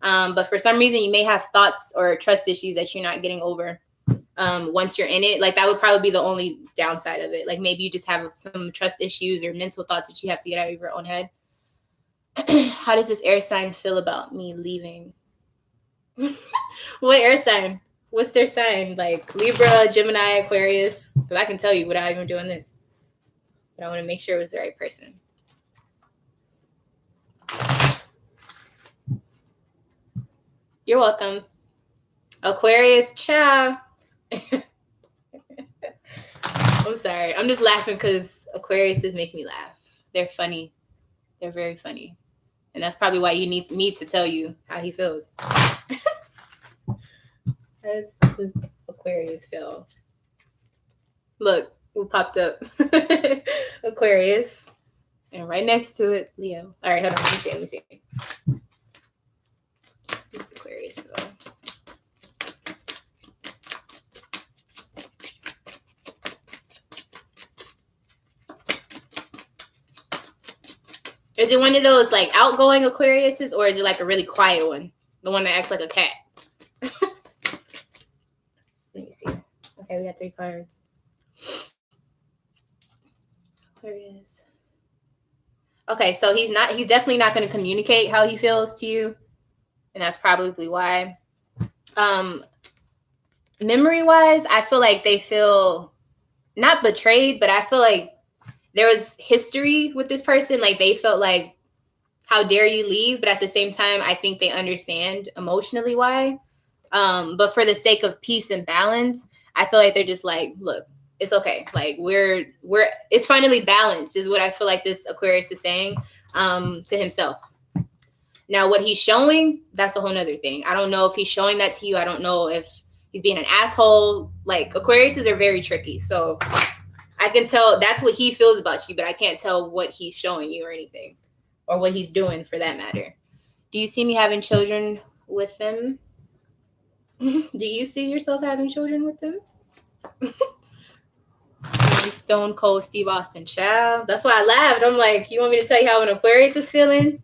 But for some reason, you may have thoughts or trust issues that you're not getting over. Once you're in it, like that would probably be the only downside of it. Like maybe you just have some trust issues or mental thoughts that you have to get out of your own head. How does this air sign feel about me leaving? What air sign? What's their sign? Like Libra, Gemini, Aquarius? Because I can tell you without even doing this. But I want to make sure it was the right person. You're welcome. Aquarius, ciao. I'm sorry. I'm just laughing because Aquariuses make me laugh. They're funny. They're very funny. And that's probably why you need me to tell you how he feels. As this Aquarius feel. Look, who popped up? Aquarius. And right next to it, Leo. All right, hold on. Let me see. This Aquarius feel. Is it one of those like outgoing Aquariuses, or is it like a really quiet one? The one that acts like a cat? Let me see. Okay, we got 3 cards. Aquarius. Okay, so he's definitely not going to communicate how he feels to you. And that's probably why. Memory-wise, I feel like they feel not betrayed, but I feel like there was history with this person. Like they felt like, how dare you leave? But at the same time, I think they understand emotionally why. But for the sake of peace and balance, I feel like they're just like, look, it's okay. Like it's finally balanced is what I feel like this Aquarius is saying to himself. Now, what he's showing, that's a whole nother thing. I don't know if he's showing that to you. I don't know if he's being an asshole. Like Aquariuses are very tricky. So I can tell that's what he feels about you, but I can't tell what he's showing you or anything, or what he's doing for that matter. Do you see me having children with them? Do you see yourself having children with them? Stone Cold Steve Austin, child. That's why I laughed. I'm like, you want me to tell you how an Aquarius is feeling?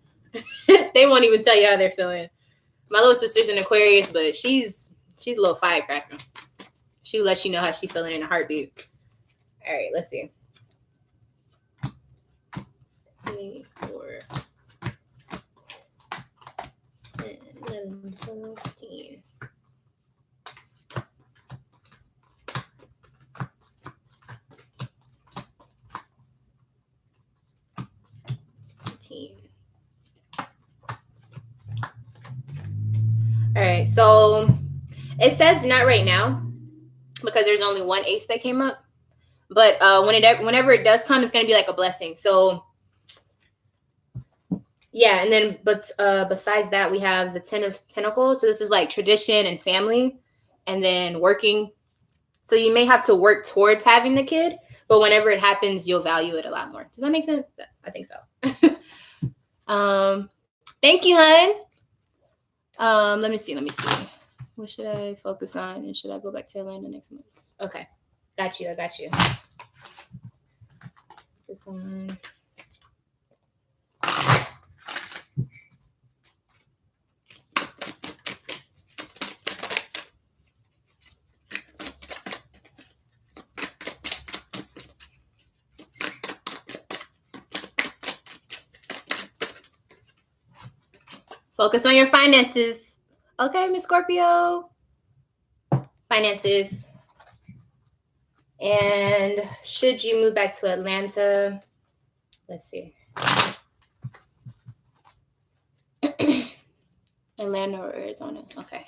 They won't even tell you how they're feeling. My little sister's an Aquarius, but she's a little firecracker. She'll let you know how she's feeling in a heartbeat. All right, let's see. 3, 4, 10, 11, 12, 15. All right, so it says not right now because there's only one ace that came up. But whenever it does come, it's going to be like a blessing. So, yeah. And then, but besides that, we have the 10 of Pentacles. So this is like tradition and family, and then working. So you may have to work towards having the kid, but whenever it happens, you'll value it a lot more. Does that make sense? I think so. Thank you, hun. Let me see. What should I focus on? And should I go back to Atlanta next month? Okay. Got you. I got you. This one. Focus on your finances. Okay, Miss Scorpio. Finances. And should you move back to Atlanta? Let's see. Atlanta or Arizona? Okay.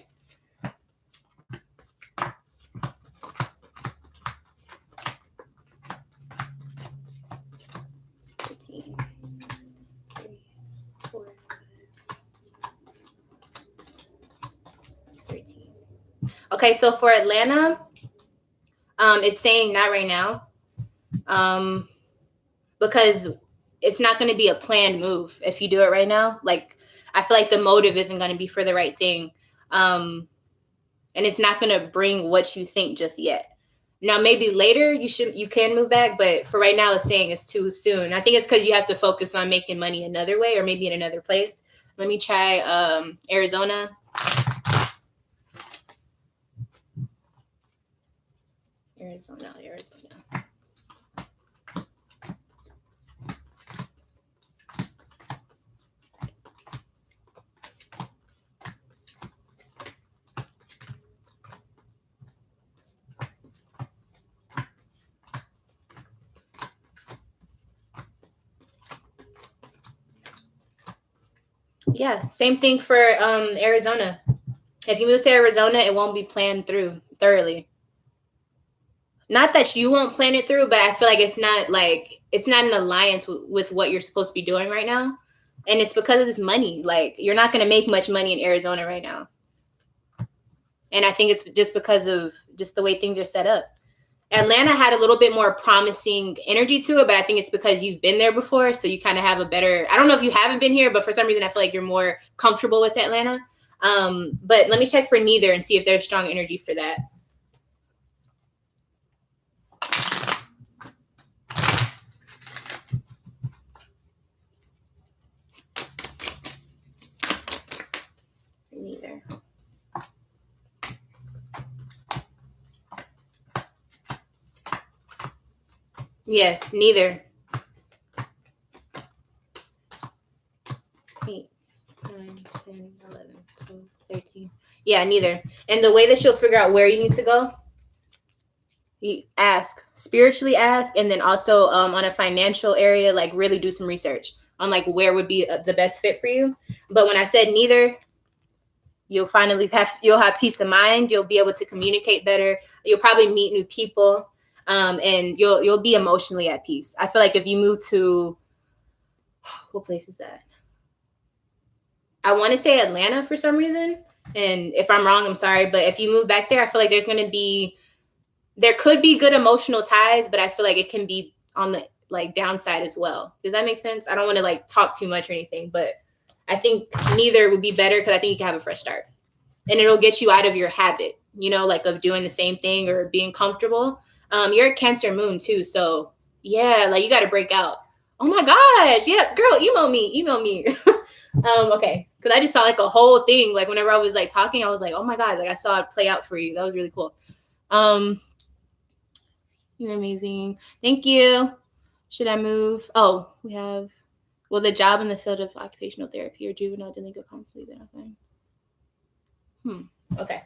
Okay, so for Atlanta, it's saying not right now, because it's not going to be a planned move if you do it right now. Like, I feel like the motive isn't going to be for the right thing, and it's not going to bring what you think just yet. Now, maybe later you can move back, but for right now, it's saying it's too soon. I think it's because you have to focus on making money another way or maybe in another place. Let me try Arizona. Arizona. Yeah, same thing for Arizona. If you move to Arizona, it won't be planned through thoroughly. Not that you won't plan it through, but I feel like it's not in alliance with what you're supposed to be doing right now. And it's because of this money. Like, you're not going to make much money in Arizona right now. And I think it's just because of just the way things are set up. Atlanta had a little bit more promising energy to it, but I think it's because you've been there before. So you kind of have a better, I don't know if you haven't been here, but for some reason, I feel like you're more comfortable with Atlanta. But let me check for neither and see if there's strong energy for that. Neither. Yes, neither. 8, 9, 10, 11, 12, 13. Yeah, neither. And the way that you'll figure out where you need to go, you ask, spiritually ask, and then also on a financial area, like really do some research on like where would be the best fit for you. But when I said neither, you'll have peace of mind. You'll be able to communicate better. You'll probably meet new people, and you'll be emotionally at peace. I feel like if you move to, what place is that? I want to say Atlanta for some reason, and if I'm wrong, I'm sorry. But if you move back there, I feel like there could be good emotional ties, but I feel like it can be on the like downside as well. Does that make sense? I don't want to like talk too much or anything, but I think neither would be better because I think you can have a fresh start, and it'll get you out of your habit, like of doing the same thing or being comfortable. You're a Cancer moon too, so yeah, like you got to break out. Oh my gosh, yeah, girl, email me. Okay, because I just saw like a whole thing. Like whenever I was like talking, I was like, oh my god, like I saw it play out for you. That was really cool. You're amazing. Thank you. Should I move? Oh, we have, will the job in the field of occupational therapy or juvenile delinquent constantly then? Okay.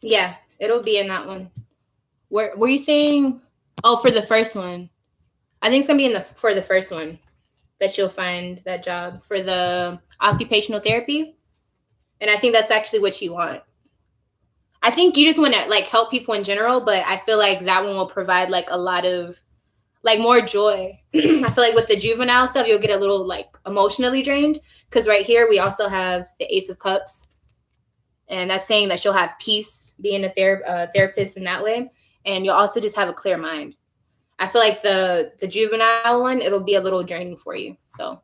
Yeah, it'll be in that one. Were you saying? Oh, for the first one, I think it's gonna be for the first one that you'll find that job for the occupational therapy, and I think that's actually what you want. I think you just want to like help people in general, but I feel like that one will provide like a lot of like more joy. I feel like with the juvenile stuff, you'll get a little like emotionally drained because right here we also have the Ace of Cups. And that's saying that you'll have peace being a therapist in that way. And you'll also just have a clear mind. I feel like the juvenile one, it'll be a little draining for you. So,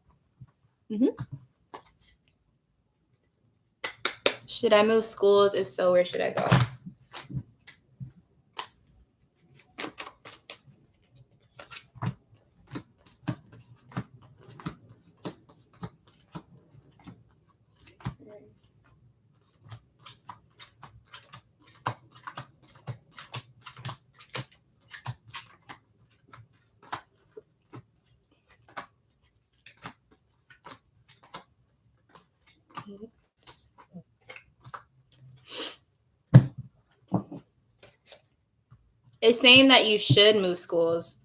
Should I move schools? If so, where should I go? It's saying that you should move schools.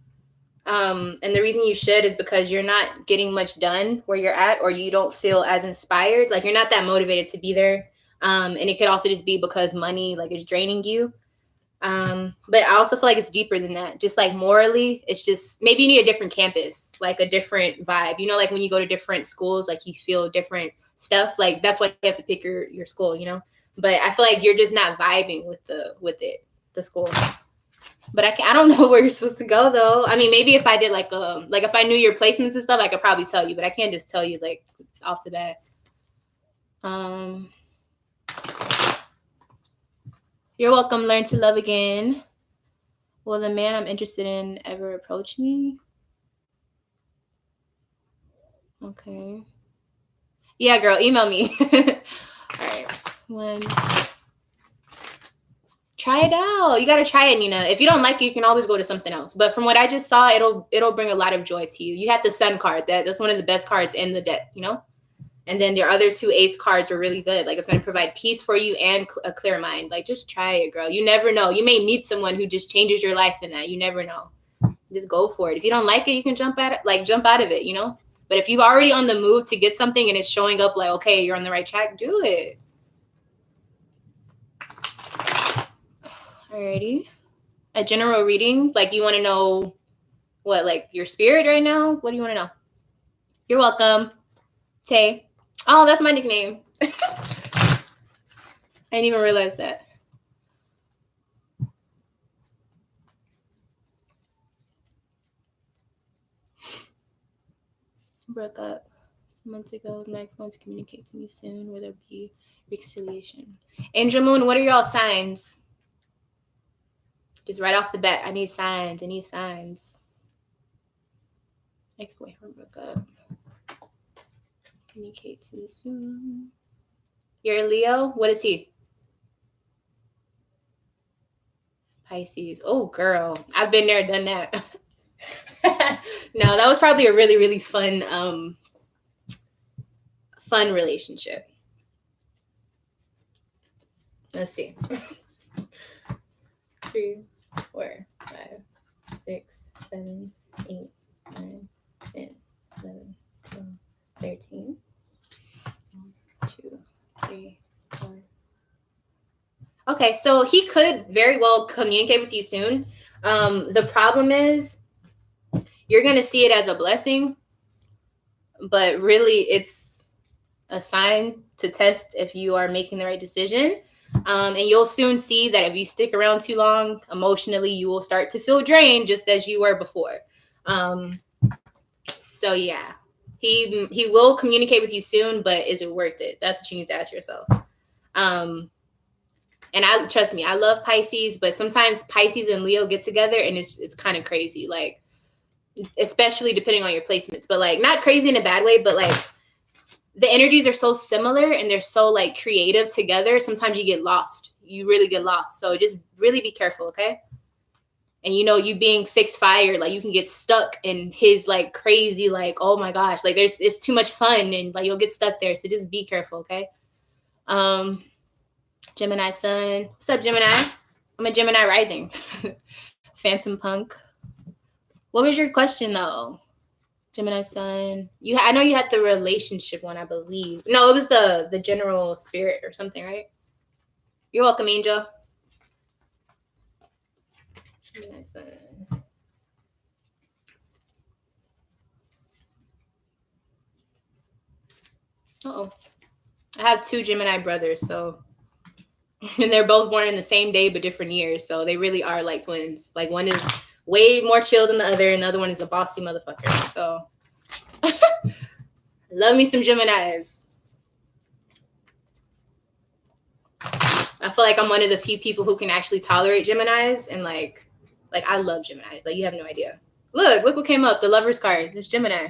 And the reason you should is because you're not getting much done where you're at, or you don't feel as inspired. Like you're not that motivated to be there. And it could also just be because money like is draining you. But I also feel like it's deeper than that. Just like morally, it's just maybe you need a different campus, like a different vibe. Like when you go to different schools, like you feel different stuff. Like that's why you have to pick your school, But I feel like you're just not vibing with the school. But I don't know where you're supposed to go though. I mean, maybe if I did like if I knew your placements and stuff, I could probably tell you, but I can't just tell you like off the bat. You're welcome. Learn to love again. Will the man I'm interested in ever approach me? Okay. Yeah, girl, email me. All right. Try it out. You gotta try it, Nina. If you don't like it, you can always go to something else. But from what I just saw, it'll bring a lot of joy to you. You had the Sun card. That's one of the best cards in the deck, you know? And then your other two ace cards were really good. Like, it's going to provide peace for you and a clear mind. Like, just try it, girl. You never know. You may meet someone who just changes your life in that. You never know. Just go for it. If you don't like it, you can jump out of it, you know? But if you've already on the move to get something and it's showing up like, okay, you're on the right track, do it. Alrighty. A general reading. Like, you want to know what, like, your spirit right now? What do you want to know? You're welcome. Tay. Oh, that's my nickname. I didn't even realize that. Broke up some months ago. My ex going to communicate to me soon. Will there be reconciliation? Angel Moon, what are y'all signs? Just right off the bat, I need signs. Ex-boyfriend broke up. Communicate to me soon. You're a Leo? What is he? Pisces. Oh, girl. I've been there, done that. No, that was probably a really, really fun relationship. Let's see. 3, 4, 5, 6, 7, 8, 9, 10, 11, 12, 13. 2, 3, 4. Okay, so he could very well communicate with you soon. The problem is you're going to see it as a blessing, but really it's a sign to test if you are making the right decision. And you'll soon see that if you stick around too long, emotionally, you will start to feel drained just as you were before. So yeah, he will communicate with you soon, but is it worth it? That's what you need to ask yourself. And trust me, I love Pisces, but sometimes Pisces and Leo get together and it's kind of crazy. Like, especially depending on your placements, but like not crazy in a bad way, but like the energies are so similar and they're so like creative together. Sometimes you get lost. You really get lost. So just really be careful, okay? And you know, you being fixed fire, like you can get stuck in his like crazy, like, oh my gosh, like it's too much fun and like you'll get stuck there. So just be careful, okay? Gemini sun. What's up, Gemini? I'm a Gemini rising. Phantom Punk. What was your question though? Gemini sun. I know you had the relationship one, I believe. No, it was the general spirit or something, right? You're welcome, Angel. Gemini sun. Uh-oh. I have 2 Gemini brothers, so and they're both born in the same day but different years, so they really are like twins. Like, one is way more chill than the other, and the other one is a bossy motherfucker. So love me some Geminis. I feel like I'm one of the few people who can actually tolerate Geminis, and like I love Geminis. Like, you have no idea. Look what came up. The Lover's card. It's Gemini.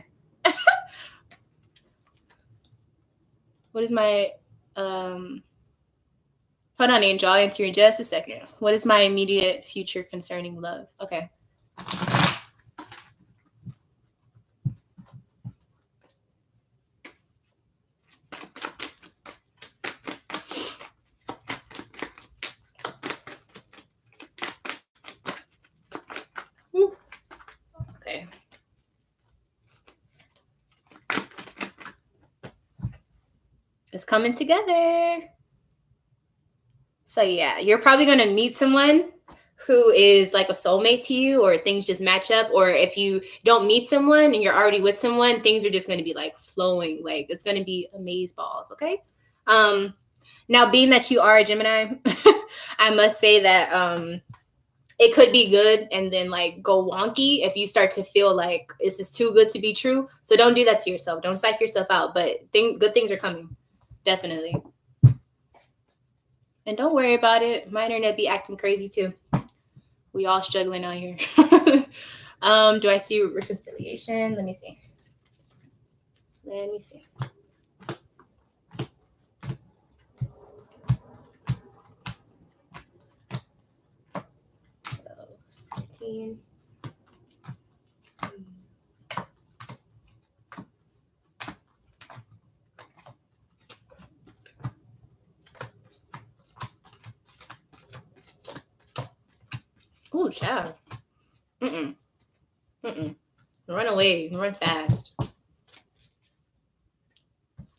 What is my hold on, Angel. I'll answer in just a second. What is my immediate future concerning love? Okay. Woo. Okay. It's coming together. So yeah, you're probably going to meet someone who is like a soulmate to you, or things just match up. Or if you don't meet someone and you're already with someone, things are just going to be like flowing. Like, it's going to be amazeballs. Okay. Now, being that you are a Gemini, I must say that it could be good and then like go wonky if you start to feel like this is too good to be true. So don't do that to yourself. Don't psych yourself out. But good things are coming. Definitely. And don't worry about it. My internet be acting crazy too. We all struggling out here. Do I see reconciliation? Let me see. 15. Ooh, child. Mm-mm. Run away. Run fast.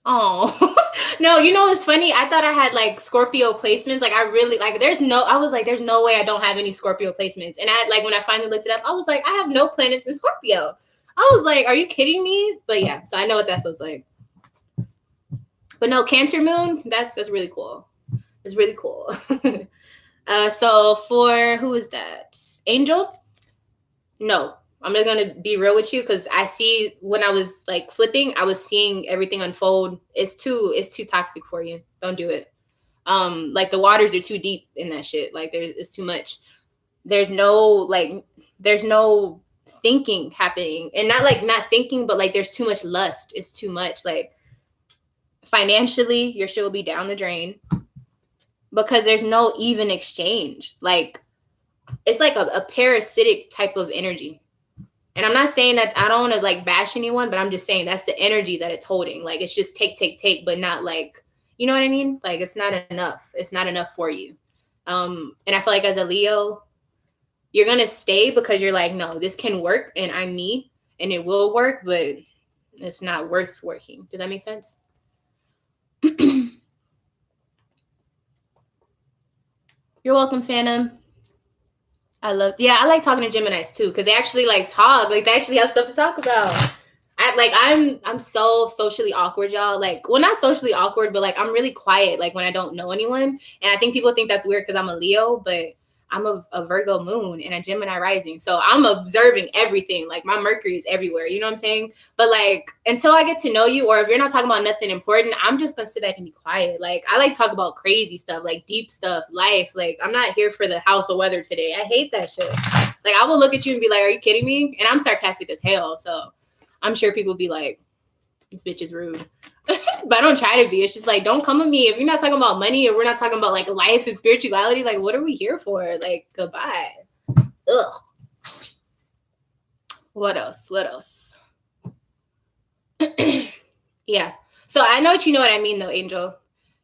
Oh. No, you know what's funny? I thought I had like Scorpio placements. Like I really like there's no way I don't have any Scorpio placements. And I like when I finally looked it up, I was like, I have no planets in Scorpio. I was like, are you kidding me? But yeah, so I know what that feels like. But no, Cancer moon, that's really cool. It's really cool. So for who is that? Angel? No, I'm just gonna be real with you because I see when I was like flipping, I was seeing everything unfold. It's too toxic for you. Don't do it. Like the waters are too deep in that shit. Like it's too much. There's no thinking happening, and not thinking, but like there's too much lust. It's too much. Like financially, your shit will be down the drain because there's no even exchange. Like it's like a parasitic type of energy. And I'm not saying that I don't want to like bash anyone, but I'm just saying that's the energy that it's holding. Like it's just take, but not like, you know what I mean? Like it's not enough. It's not enough for you. And I feel like as a Leo, you're going to stay because you're like, no, this can work and I'm me and it will work, but it's not worth working. Does that make sense? You're welcome, Phantom. I like talking to Geminis too, because they actually like talk. Like they actually have stuff to talk about. I'm so socially awkward, y'all. Like, well, not socially awkward, but like I'm really quiet. Like when I don't know anyone, and I think people think that's weird because I'm a Leo, but I'm a Virgo moon and a Gemini rising, so I'm observing everything. Like my Mercury is everywhere. You know what I'm saying? But like until I get to know you, or if you're not talking about nothing important, I'm just gonna sit back and be quiet. Like I like to talk about crazy stuff, like deep stuff, life. Like I'm not here for the house of weather today. I hate that shit. Like I will look at you and be like, "Are you kidding me?" And I'm sarcastic as hell, so I'm sure people be like, "This bitch is rude." But I don't try to be. It's just like, don't come with me if you're not talking about money or we're not talking about like life and spirituality. Like, what are we here for? Like, goodbye. Ugh. What else? Yeah. So I know you know what I mean, though, Angel.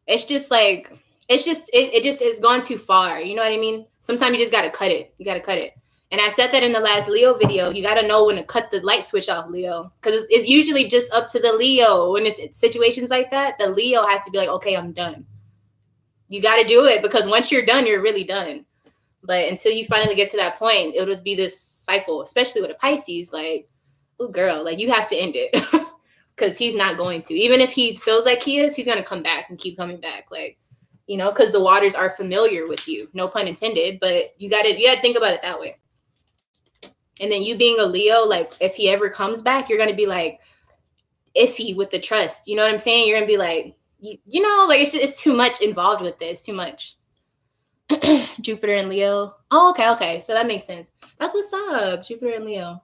It's just like, it just has gone too far. You know what I mean? Sometimes you just gotta cut it. You gotta cut it. And I said that in the last Leo video. You got to know when to cut the light switch off, Leo. Because it's usually just up to the Leo. When it's situations like that, the Leo has to be like, okay, I'm done. You got to do it because once you're done, you're really done. But until you finally get to that point, it'll just be this cycle, especially with a Pisces. Like, oh, girl, like you have to end it because he's not going to. Even if he feels like he is, he's going to come back and keep coming back. Like, you know, because the waters are familiar with you. No pun intended. But you got to think about it that way. And then you being a Leo, like if he ever comes back, you're going to be like iffy with the trust. You know what I'm saying? You're going to be like, you know, like it's too much involved with this. Too much. Jupiter and Leo. Oh, okay. So that makes sense. That's what's up. Jupiter and Leo.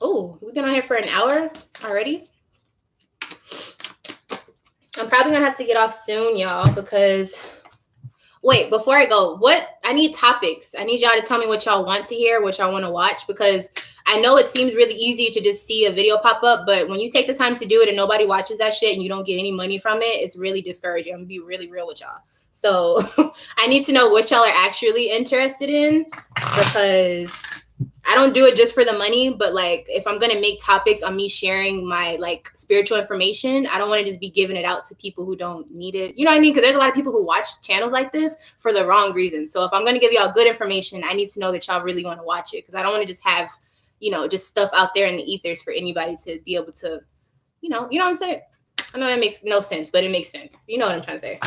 Oh, we've been on here for an hour already. I'm probably gonna have to get off soon, y'all, because wait, before I go, I need topics. I need y'all to tell me what y'all want to hear, what y'all want to watch, because I know it seems really easy to just see a video pop up, but when you take the time to do it and nobody watches that shit and you don't get any money from it, it's really discouraging. I'm gonna be really real with y'all. So I need to know what y'all are actually interested in, because I don't do it just for the money, but like if I'm gonna make topics on me sharing my like spiritual information, I don't want to just be giving it out to people who don't need it. You know what I mean? Because there's a lot of people who watch channels like this for the wrong reason. So if I'm gonna give y'all good information, I need to know that y'all really want to watch it, because I don't want to just have, you know, just stuff out there in the ethers for anybody to be able to, you know what I'm saying? I know that makes no sense, but it makes sense. You know what I'm trying to say.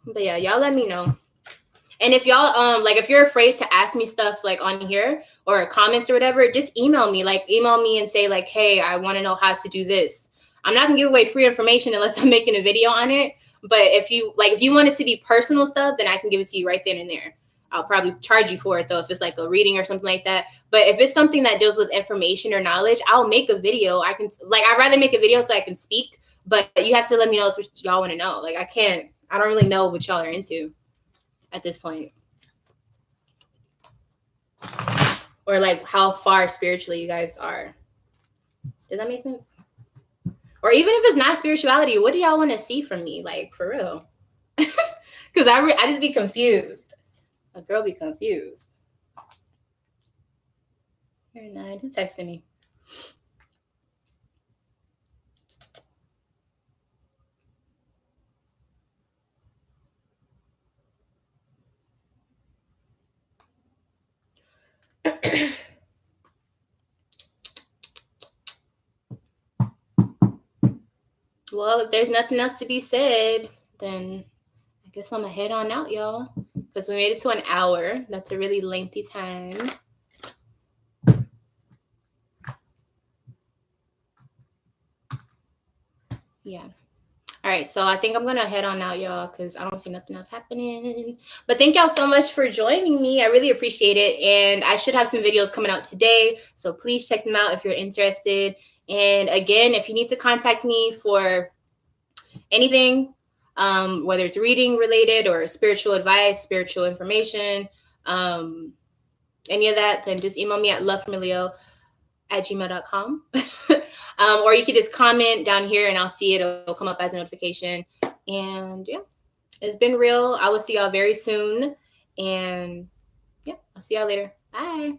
But yeah, y'all let me know. And if y'all like if you're afraid to ask me stuff like on here or comments or whatever, just email me and say like, hey, I want to know how to do this. I'm not gonna give away free information unless I'm making a video on it. But if you want it to be personal stuff, then I can give it to you right then and there. I'll probably charge you for it though if it's like a reading or something like that. But if it's something that deals with information or knowledge, I'll make a video. I'd rather make a video so I can speak, but you have to let me know what y'all want to know. Like I don't really know what y'all are into at this point. Or like how far spiritually you guys are. Does that make sense? Or even if it's not spirituality, what do y'all want to see from me? Like, for real. Because I just be confused. A girl be confused. Very nice. Who texted me? Well, if there's nothing else to be said, then I guess I'm gonna head on out, y'all. Because we made it to an hour. That's a really lengthy time. Yeah. All right, so I think I'm gonna head on out, y'all, because I don't see nothing else happening. But thank y'all so much for joining me. I really appreciate it. And I should have some videos coming out today, so please check them out if you're interested. And again, if you need to contact me for anything, whether it's reading related or spiritual advice, spiritual information, any of that, then just email me at lovefromleo@gmail.com. Or you could just comment down here and I'll see it. It'll come up as a notification. And yeah, it's been real. I will see y'all very soon. And yeah, I'll see y'all later. Bye.